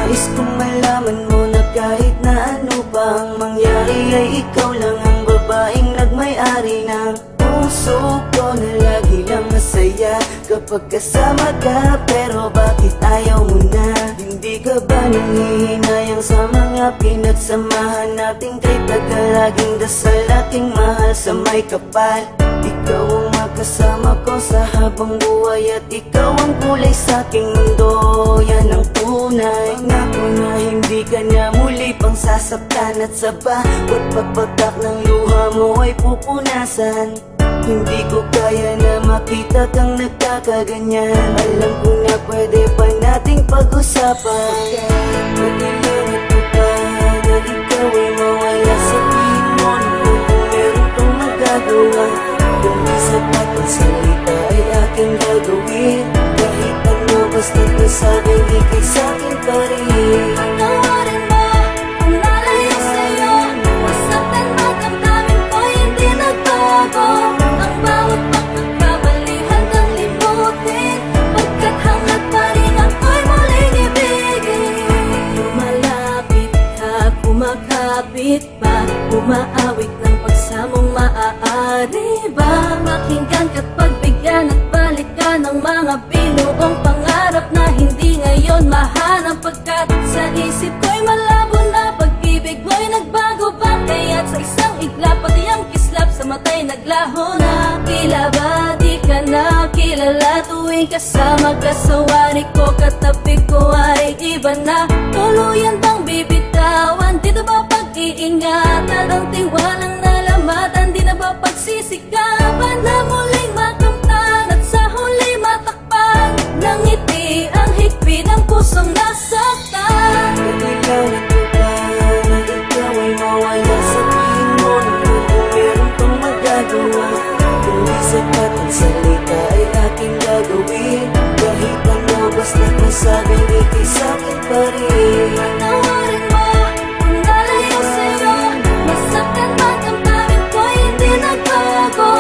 Nais kong malaman mo na kahit na ano pa ang mangyari ay ikaw lang ang babaeng nagmay-ari ng puso ko na lagi lang masaya kapag kasama ka. Pero bakit ayaw mo na? Hindi ka ba nanghihinayang sa mga pinagsamahan nating kay tagalaging dasal aking mahal sa may kapal? Ikaw ang makasama ko sa habang buhay at ikaw ang kulay sa aking mundo. Yan ang tunay. Pangako na hindi ka na muli pang sasaktan at sa bawat pagpatak ng luha mo ay pupunasan. Hindi ko kaya na makita kang nagkakaganyan. Alam ko na pwede pa nating pag-usapan. Pwede lang ito pa na ikaw ay mawala. Sabihin mo naman kung meron kang magagawa. Kung di sapat ang salita ay aking gagawin. Kahit ano basta't nasabing ikay sa'kin pa rin. Patawarin mo kung nalayo sa'yo. Masaktan man ang damdamin ko hindi nagbago. Ang bawat pagkakamali hanggang limutin. Pagkat hanggat pa rin ako'y muling ibigin. Lumalapit ka, kumakapit pa. Umaawit ng pagsamong maaari ba? Makinggan ka't pagbigyan at balikan ng mga binuong pangarap na hindi ngayon mahanap. Pagkat sa isip ko'y malabo na pag-ibig mo'y nagbago ba? Kaya't sa isang iglap pati ang kislap sa mata'y naglaho na. Tila ba di ka na kilala tuwing kasama ka sa wari ko? Katabi ko ay iba na. Tuluyan bang bibitawan? Di na ba pag-iingatan? Ang tiwalang nalamatan di na ba pagsisikapan? Na muling makamtan at sa huli matakpan ng ngiti ang higpit ng pusong nasaktan. Pwede lang ito pa na ikaw ay mawala. Sabihin mo naman kung meron kang magagawa. Kung di sapat ang salita ay aking gagawin. Kahit ano basta't nasabing ikay sa'kin pa rin. Patawarin mo kung nalayo sa'yo. Masaktan man ang damdamin ko hindi nagbago.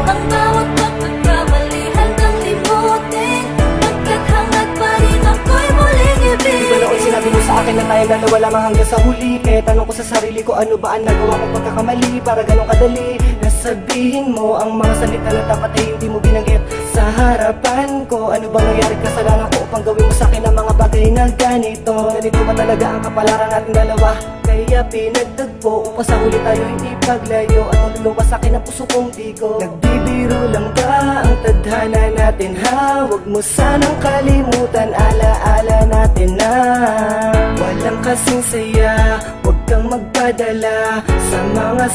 Ang bawat pagkakamali hanggang limutin. Pagkat hanggat pa rin ako'y muling ibigin. Di ba noon sinabi mo sa akin na tayong dalawa lamang hanggang sa huli? Kaya tanong ko sa sarili ko, ano ba ang nagawa kong pagkakamali para ganong kadali? Nasabihin mo ang mga salita na dapat ay hindi mo binanggit sa harapan ko. Ano bang nangyari kasalanan ko upang gawin mo sa akin ang mga bagay na ganito? Ganito ba talaga ang kapalaran natin dalawa? Kaya pinagtagpo upang sa huli tayo hindi paglayo. At ang luluwas sa akin ang puso kong bigo. Nagbibiro lang ba ang tadhana natin ha? Huwag mo sanang kalimutan, alaala natin na walang kasing saya. Huwag kang magpadala sa mga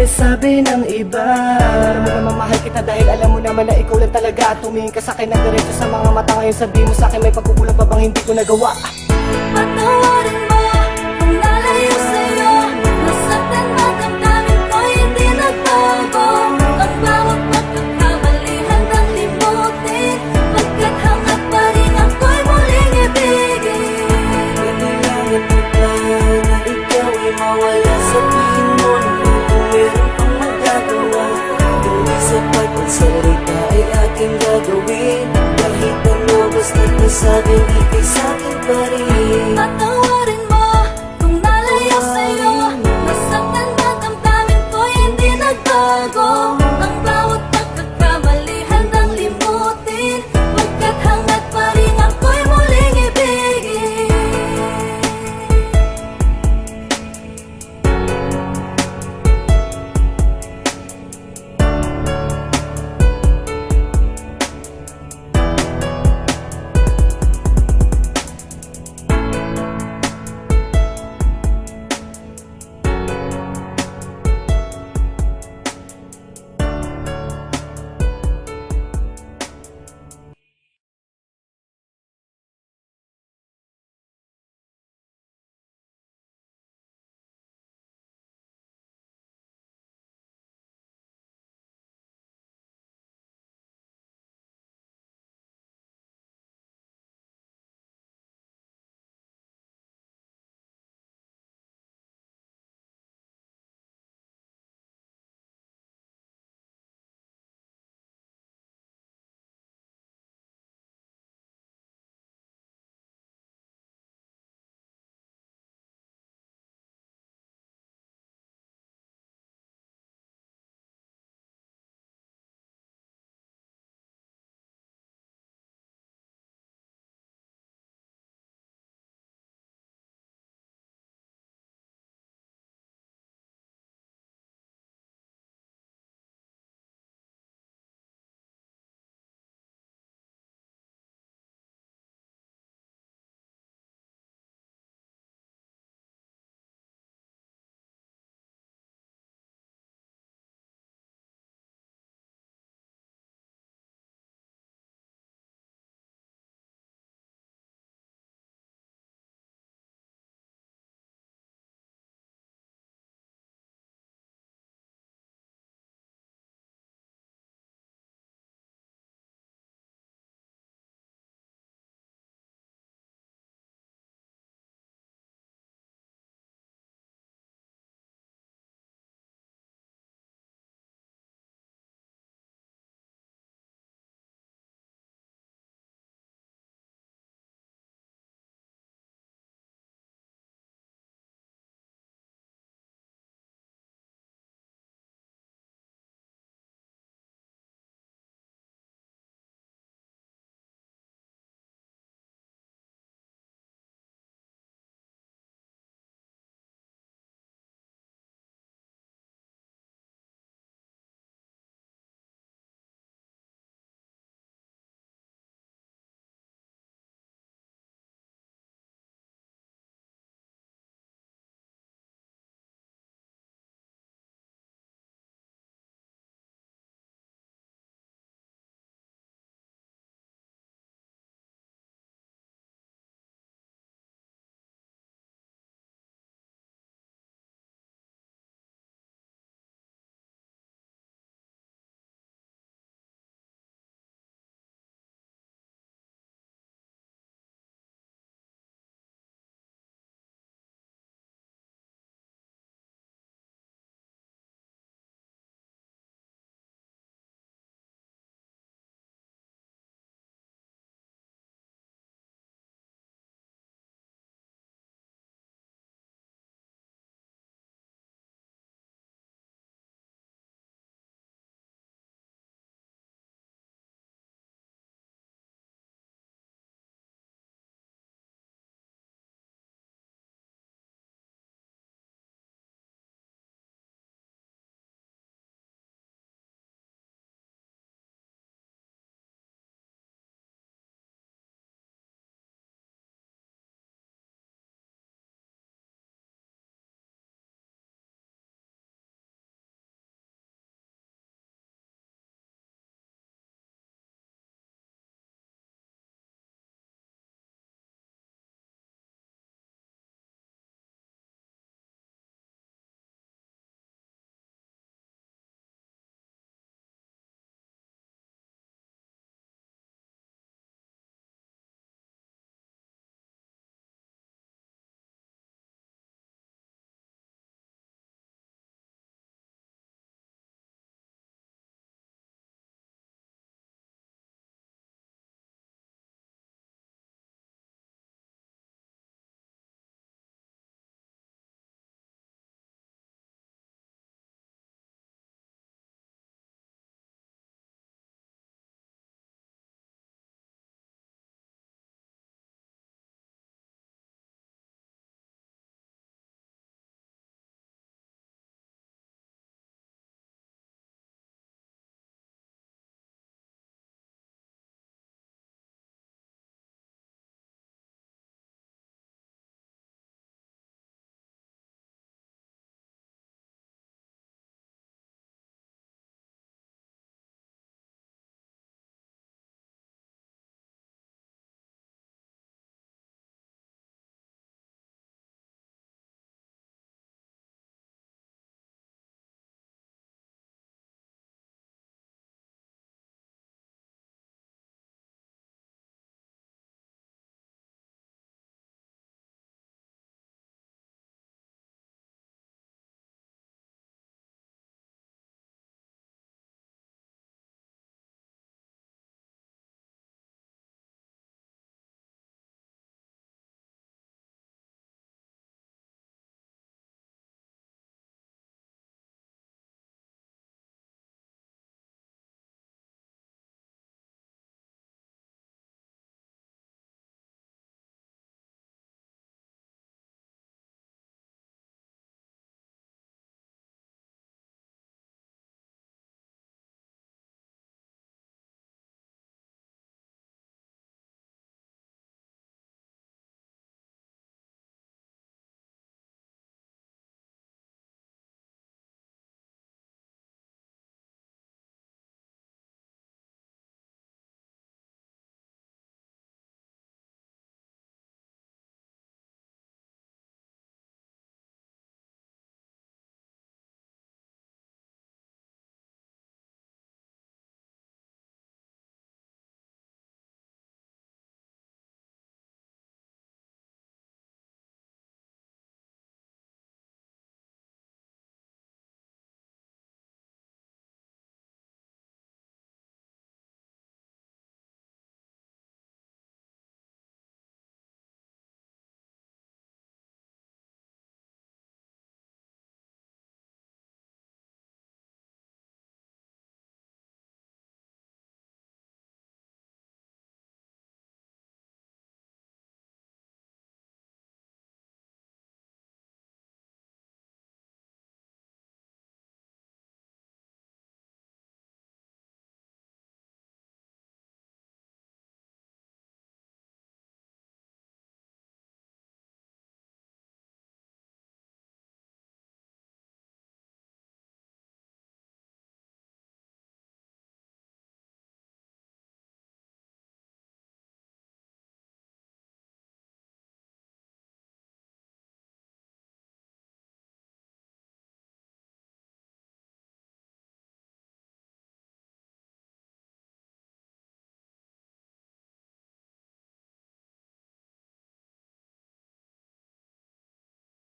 sabi ng iba. Alam mo naman mahal kita dahil alam mo naman na ikaw lang talaga. Tumingin ka sa akin ng diretso sa mga mata. Ngayon sabihin mo sa akin may pagkukulang pa bang hindi ko nagawa? Patawarin